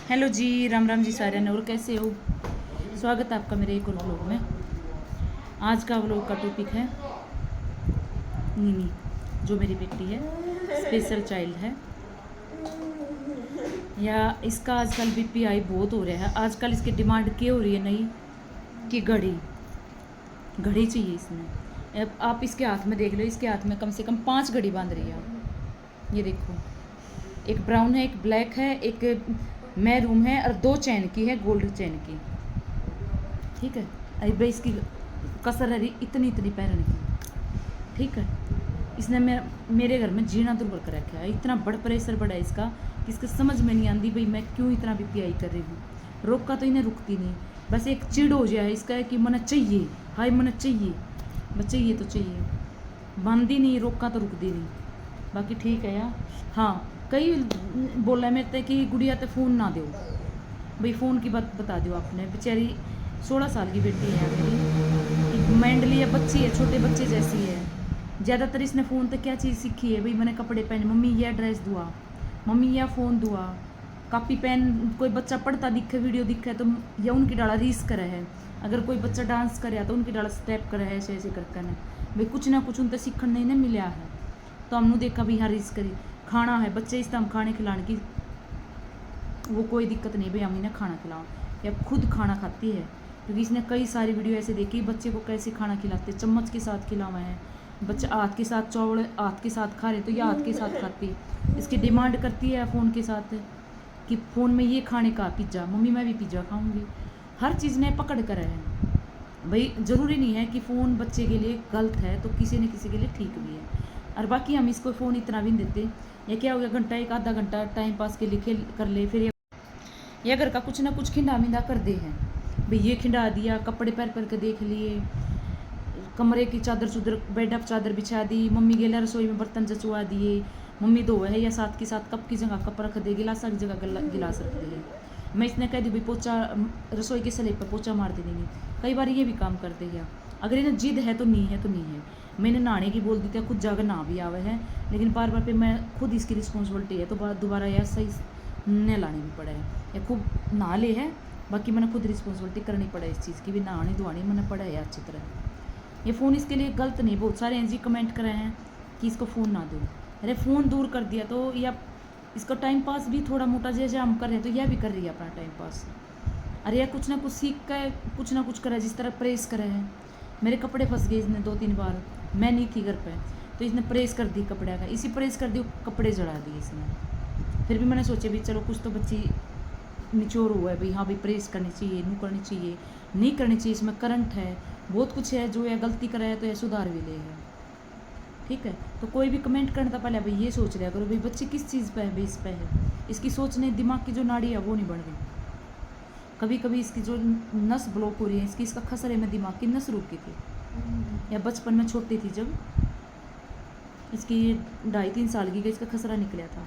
Hello जी, राम राम जी सारे ने। और कैसे हो? स्वागत है आपका मेरे एक और व्लॉग में। आज का व्लॉग का टॉपिक है नीनी, जो मेरी बेटी है, स्पेशल चाइल्ड है। या इसका आजकल बीपीआई बहुत हो रहा है। आजकल इसकी डिमांड क्या हो रही है नई कि घड़ी घड़ी चाहिए इसमें। अब आप इसके हाथ में देख लो, इसके हाथ में कम से कम 5 घड़ी बांध रही है। आप ये देखो, एक ब्राउन है, एक ब्लैक है, एक मैरून है और 2 चैन की है, गोल्ड चैन की। ठीक है, अरे भाई इसकी कसर है इतनी इतनी पैरन की। ठीक है, इसने मेरे घर में जीना दुर्बर कर रखा है। इतना बड़ा प्रेशर बढ़ा है इसका कि इसके समझ में नहीं आती भाई मैं क्यों इतना बीपीआई कर रही हूँ। रोका तो इन्हें रुकती नहीं, बस एक चिड़ हो जाए इसका है कि मन चाहिए, हाय मन चाहिए, बस चाहिए तो चाहिए, बांधी नहीं, रोका तो रुकती नहीं। बाकी ठीक है यार। हाँ, कई बोला मेरे ते कि गुड़िया ते फ़ोन ना दो भाई, फ़ोन की बात बता दो आपने। बेचारी 16 साल की बेटी है मेरी, मेंटली है, बच्ची है, छोटे बच्चे जैसी है। ज़्यादातर इसने फ़ोन तो क्या चीज़ सीखी है भाई, मैंने कपड़े पहने, मम्मी यह ड्रेस दुआ, मम्मी यह फ़ोन दुआ, कापी पेन। कोई बच्चा पढ़ता दिखे, वीडियो दिखे तो या उनकी डाला रीस करे है। अगर कोई बच्चा डांस करे तो उनकी डाला स्टेप करे है, ऐसे ऐसे करके ने भाई कुछ ना कुछ उनसे सीखने नहीं मिला है। तो हमने देखा भी हाँ रीस करी। खाना है बच्चे इस हम खाने खिलाने की वो कोई दिक्कत नहीं भाई, हम इन्हें खाना खिलाओ या खुद खाना खाती है। क्योंकि इसने कई सारी वीडियो ऐसे देखी बच्चे को कैसे खाना खिलाते, चम्मच के साथ खिलावा है। बच्चा हाथ के साथ चावल हाथ के साथ खा रहे तो यह हाथ के साथ खाती है। इसकी डिमांड करती है फ़ोन के साथ कि फ़ोन में ये खाने का, पिज्ज़ा, मम्मी मैं भी पिज्ज़ा खाऊंगी। हर चीज़ ने पकड़ कर है भाई। ज़रूरी नहीं है कि फ़ोन बच्चे के लिए गलत है, तो किसी न किसी के लिए ठीक भी है। और बाकी हम इसको फ़ोन इतना भी नहीं देते। या क्या हो गया, घंटा एक आधा घंटा टाइम पास के लिए खेल कर ले, फिर या घर का कुछ ना कुछ खिंडा मिंडा कर दे हैं भाई। ये खिंडा दिया, कपड़े पैर पैर के देख लिए, कमरे की चादर चुदर, बेड अप चादर बिछा दी, मम्मी गेला रसोई में बर्तन जचवा दिए, मम्मी धोए है या साथ के साथ कप की जगह कप रख दे, गिलास की जगह गिलास रख दे। मैं इसने कह दी भाई पोछा, रसोई के सलेब पर पोछा मार देने नहीं। कई बार ये भी काम कर दे गया। अगर इन्हें जिद है तो नहीं है तो नहीं है। मैंने नहाने की बोल दी थी, खुद जाकर नहा भी आवे है, लेकिन बार बार पे मैं खुद इसकी रिस्पॉन्सिबिलिटी है तो दोबारा यार सही न लानी भी पड़े है या खूब नहा ले है। बाकी मैंने खुद रिस्पॉन्सिबिलिटी करनी पड़े इस चीज़ की भी, नहानी धोनी मैंने पड़ा है अच्छी तरह। ये फ़ोन इसके लिए गलत नहीं। बहुत सारे एनजी कमेंट कराए हैं कि इसको फ़ोन ना दो। अरे फ़ोन दूर कर दिया तो या इसका टाइम पास भी थोड़ा मोटा जैसे हम कर रहे हैं तो यह भी कर रही है अपना टाइम पास। अरे यार कुछ ना कुछ सीख कर कुछ ना कुछ करे, जिस तरह प्रेस करे हैं। मेरे कपड़े फंस गए इसने 2-3 बार, मैं नहीं थी घर पे तो इसने प्रेस कर दी कपड़े का, इसी प्रेस कर दी कपड़े जला दिए इसने। फिर भी मैंने सोचा भी चलो कुछ तो बच्ची निचोर हुआ है भाई, हाँ भाई प्रेस करनी चाहिए, नू करनी चाहिए, नहीं करनी चाहिए, इसमें करंट है, बहुत कुछ है जो या गलती करे है तो यह सुधार भी ले है। ठीक है, तो कोई भी कमेंट करने तो पहले भाई ये सोच लिया करो भाई बच्चे किस चीज़ पे है, बेस पे है, इसकी सोचने दिमाग की जो नाड़ी है वो नहीं बढ़ रही। कभी कभी इसकी जो नस ब्लॉक हो रही है, इसका खसरे में दिमाग की नस रुक गई थी। या बचपन में छोटी थी जब इसकी 2.5-3 साल की, इसका खसरा निकला था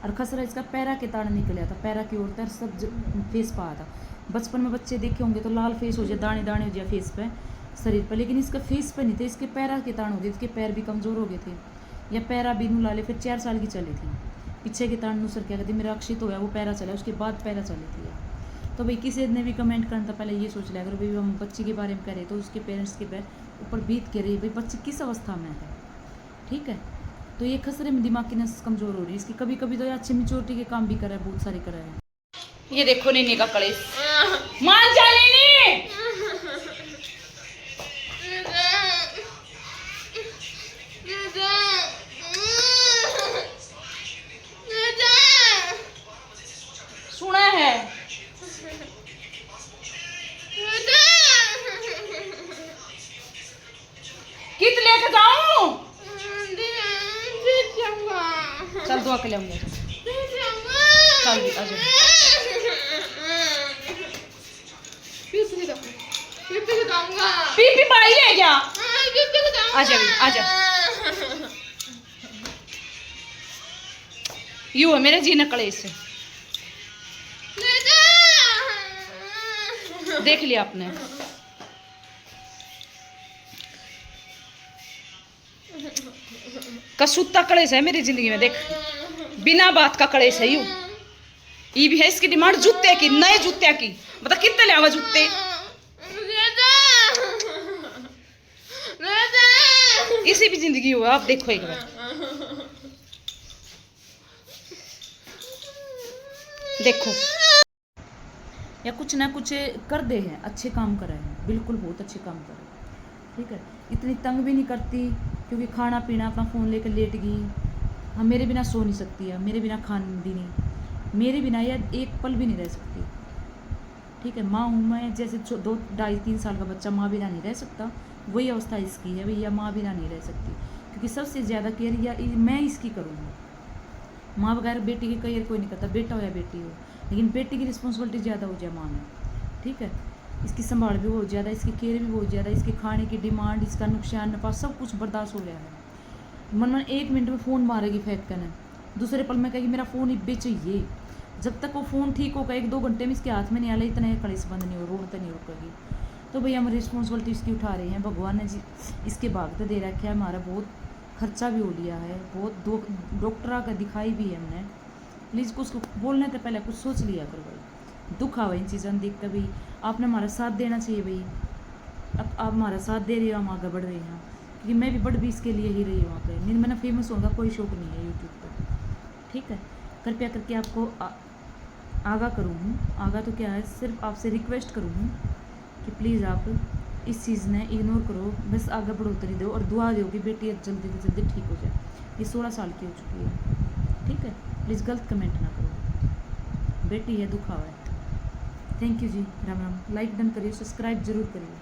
और खसरा इसका पैरा के ताड़ निकला था, पैरा की ओर तर सब फेस पा था। बचपन में बच्चे देखे होंगे तो लाल फेस हो जाए, दाने दाने हो जाए फेस पे, शरीर पर, लेकिन इसका फेस पे नहीं थे, इसके पैरा के ताड़ हो गए, इसके पैर भी कमज़ोर हो गए थे या पैरा भी नू ला ले। फिर 4 साल की चली थी, पीछे के ताड़ नुसर क्या कहती मेरा अक्षित हो गया, वो पैरा चला, उसके बाद पैरा चली थी। तो भाई किसी ने भी कमेंट करना था पहले ये सोच लिया अगर भाई हम बच्चे के बारे में कह रहे तो उसके पेरेंट्स के ऊपर बीत के रही भाई बच्चे किस अवस्था में है। ठीक है, तो ये खसरे में दिमाग की नस कमज़ोर हो रही है इसकी। कभी कभी तो अच्छे मेच्योरिटी के काम भी करा है, बहुत सारे करा है। ये देखो नीनी का कलेश, मान जा नीनी। सुना है कित लेके जाऊं? चल दुआ के ले आऊंगा, चल भी आ जा। पी भाई ले जा, आ जा आ जा। यू है मेरे जीना कलेश, देख लिया आपने। कसूता कलेश है मेरी जिंदगी में, देख बिना बात का कलेश है यू। ये भी है इसकी डिमांड जूते की, नए जूते की। बता कितने ले आवा जूते? इसी भी जिंदगी हुआ, आप देखो एक बार, देखो या कुछ ना कुछ कर दे हैं, अच्छे काम कर रहे हैं, बिल्कुल बहुत अच्छे काम कर रहे हैं। ठीक है, इतनी तंग भी नहीं करती, क्योंकि खाना पीना अपना फ़ोन लेकर लेट गई। हाँ, मेरे बिना सो नहीं सकती है, मेरे बिना खाने नहीं, मेरे बिना यार एक पल भी नहीं रह सकती। ठीक है, माँ हूँ मैं, जैसे 2, 2.5, 3 साल का बच्चा माँ बिना नहीं रह सकता, वही अवस्था इसकी है भैया, माँ बिना नहीं रह सकती, क्योंकि सबसे ज़्यादा केयर या मैं इसकी करूँगी। माँ बगैर बेटी की केयर कोई नहीं करता, बेटा हो या बेटी हो, लेकिन बेटी की रिस्पॉन्सिबिलिटी ज़्यादा हो जाए माँ में। ठीक है, इसकी संभाल भी बहुत ज़्यादा, इसकी केयर भी बहुत ज़्यादा, इसके खाने की डिमांड, इसका नुकसान नफा सब कुछ बर्दाश्त हो गया है। मन 1 मिनट में फ़ोन मारेगी फेंक कर, दूसरे पल में कहेगी मेरा फ़ोन ही बेचिए। जब तक वो फ़ोन ठीक होगा 1-2 घंटे में इसके हाथ में नहीं आले, इतना कलेश बंद नहीं हो, रोड नहीं रुकेगी। तो भैया हम रिस्पॉन्सिबिलिटी इसकी उठा रहे हैं, भगवान ने जी इसके भाग तो दे रखा है, हमारा बहुत खर्चा भी हो लिया है, बहुत डॉक्टर का दिखाई भी है हमने। प्लीज़ कुछ बोलने से पहले कुछ सोच लिया करो भाई, दुख आवा इन चीज़ों देख कर भाई, आपने हमारा साथ देना चाहिए भाई। अब आप हमारा साथ दे रहे हो, हम आगे बढ़ रहे हैं, क्योंकि मैं भी बढ़ भी इसके लिए ही रही हूँ वहाँ पर, नहीं मैंने फेमस होगा कोई शौक नहीं है यूट्यूब पर। ठीक है, कृपया करके आपको आगाह करूँ हूँ, आगाह तो क्या है, सिर्फ आपसे रिक्वेस्ट करूँ हूँ कि प्लीज़ आप इस चीज़ ने इग्नोर करो, बस आगे बढ़ोतरी दो और दुआ दो कि बेटी अब जल्दी से जल्दी ठीक हो जाए। ये 16 साल की हो चुकी है। ठीक है, प्लीज़ गलत कमेंट ना करो, बेटी है, दुखा हुआ है। थैंक यू जी, राम राम। लाइक डन करिए, सब्सक्राइब जरूर करिए।